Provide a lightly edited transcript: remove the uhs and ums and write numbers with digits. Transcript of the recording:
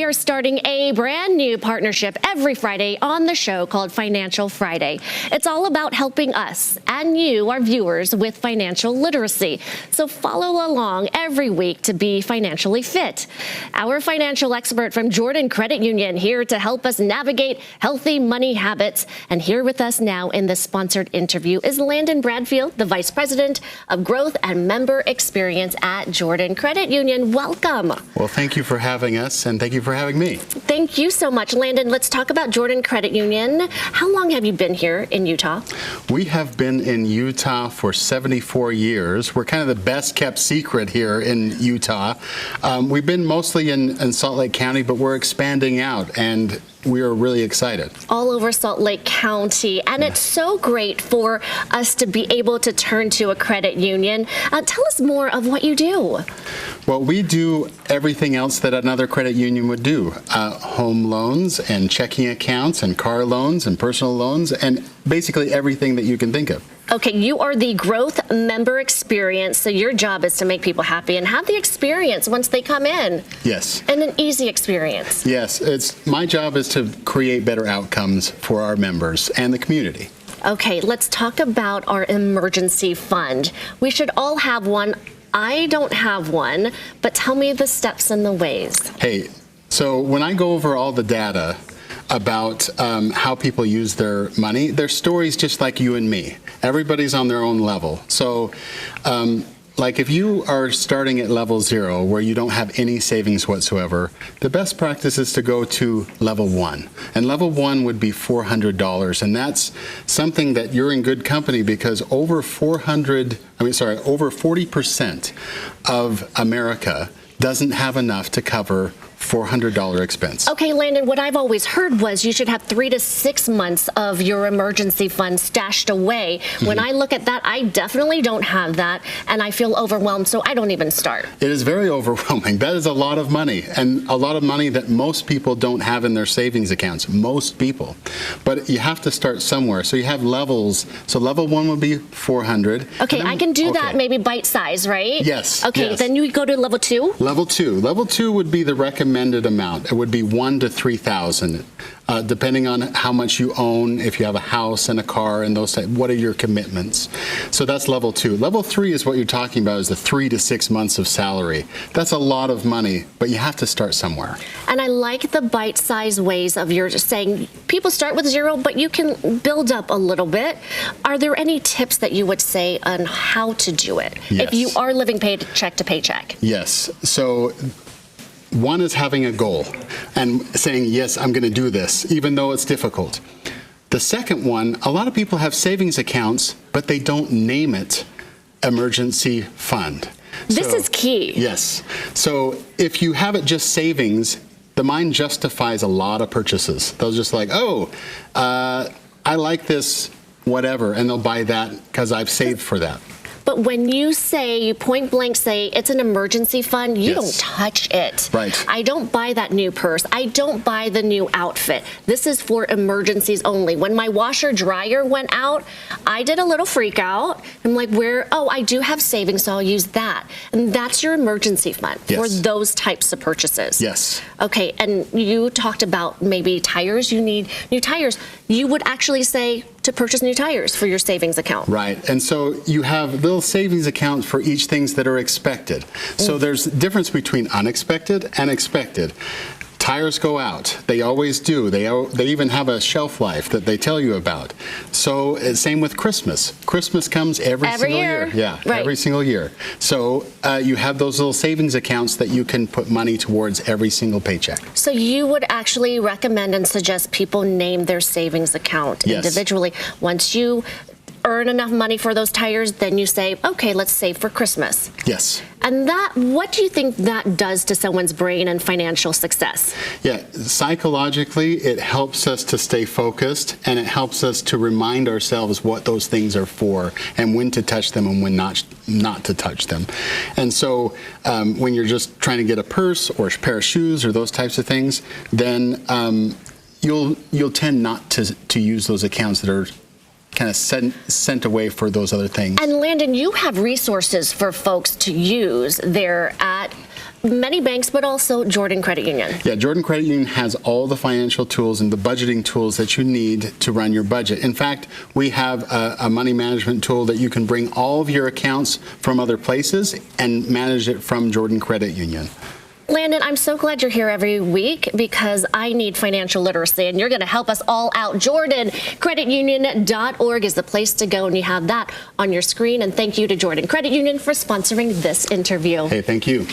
are starting a brand new partnership every Friday on the show called Financial Friday. It's all about helping us and you, our viewers, with financial literacy. So follow along every week to be financially fit. Our financial expert from Jordan Credit Union here to help us navigate healthy money habits. And here with us now in this sponsored interview is Landon Bradfield, the Vice President of Growth and Member Experience at Jordan Credit Union. Welcome. Well, thank you for having us, and thank you for having me. Thank you so much. Landon, let's talk about Jordan Credit Union. How long have you been here in Utah? We have been in Utah for 74 years. We're kind of the best kept secret here in Utah. We've been mostly in Salt Lake County, but we're expanding out, and we are really excited. All over Salt Lake County, and it's so great for us to be able to turn to a credit union. Tell us more of what you do. Well, we do everything else that another credit union would do. Home loans and checking accounts and car loans and personal loans and basically everything that you can think of. Okay, you are the Growth Member Experience, so your job is to make people happy and have the experience once they come in. Yes. And an easy experience. Yes, my job is to create better outcomes for our members and the community. Okay, let's talk about our emergency fund. We should all have one. I don't have one, but tell me the steps and the ways. Hey, so when I go over all the data about how people use their money, their stories just like you and me. Everybody's on their own level. So like if you are starting at level 0 where you don't have any savings whatsoever, the best practice is to go to level 1. And level 1 would be $400. And that's something that you're in good company because over 40% of America doesn't have enough to cover $400 expense. Okay, Landon, what I've always heard was you should have 3 to 6 months of your emergency fund stashed away. When I look at that, I definitely don't have that, and I feel overwhelmed, so I don't even start. It is very overwhelming. That is a lot of money, and a lot of money that most people don't have in their savings accounts. Most people. But you have to start somewhere. So you have levels. So level 1 would be 400. Okay, I can do that maybe bite size, right? Yes. Okay, yes. Then you go to level 2? Level 2. Level 2 would be the recommended amount. It would be $1,000 to $3,000, depending on how much you own. If you have a house and a car and those types, what are your commitments? So that's level 2. Level 3 is what you're talking about, is the 3 to 6 months of salary. That's a lot of money, but you have to start somewhere. And I like the bite-sized ways of your saying people start with 0, but you can build up a little bit. Are there any tips that you would say on how to do it if you are living paycheck to paycheck? Yes. So one is having a goal and saying, yes, I'm going to do this, even though it's difficult. The second one, a lot of people have savings accounts, but they don't name it emergency fund. This is key. Yes. So if you have it just savings, the mind justifies a lot of purchases. They'll just like, oh, I like this, whatever, and they'll buy that because I've saved for that. But when you point blank say it's an emergency fund, you don't touch it. Right. I don't buy that new purse. I don't buy the new outfit. This is for emergencies only. When my washer dryer went out, I did a little freak out. I'm like, I do have savings, so I'll use that. And that's your emergency fund for those types of purchases. Yes. Okay, and you talked about maybe tires. You need new tires. You would actually say to purchase new tires for your savings account. Right, and so you have little savings accounts for each things that are expected. So there's a difference between unexpected and expected. Tires go out. They always do. They even have a shelf life that they tell you about. So same with Christmas. Christmas comes every single year. Yeah, right. Every single year. So you have those little savings accounts that you can put money towards every single paycheck. So you would actually recommend and suggest people name their savings account individually. Once you earn enough money for those tires, then you say, okay, let's save for Christmas. Yes. And what do you think that does to someone's brain and financial success? Yeah, psychologically, it helps us to stay focused, and it helps us to remind ourselves what those things are for and when to touch them and when not to touch them. And so when you're just trying to get a purse or a pair of shoes or those types of things, then you'll tend not to use those accounts that are kind of sent away for those other things. And Landon, you have resources for folks to use there at many banks, but also Jordan Credit Union. Yeah, Jordan Credit Union has all the financial tools and the budgeting tools that you need to run your budget. In fact, we have a money management tool that you can bring all of your accounts from other places and manage it from Jordan Credit Union. Landon, I'm so glad you're here every week because I need financial literacy, and you're going to help us all out. JordanCreditUnion.org is the place to go, and you have that on your screen. And thank you to Jordan Credit Union for sponsoring this interview. Hey, thank you.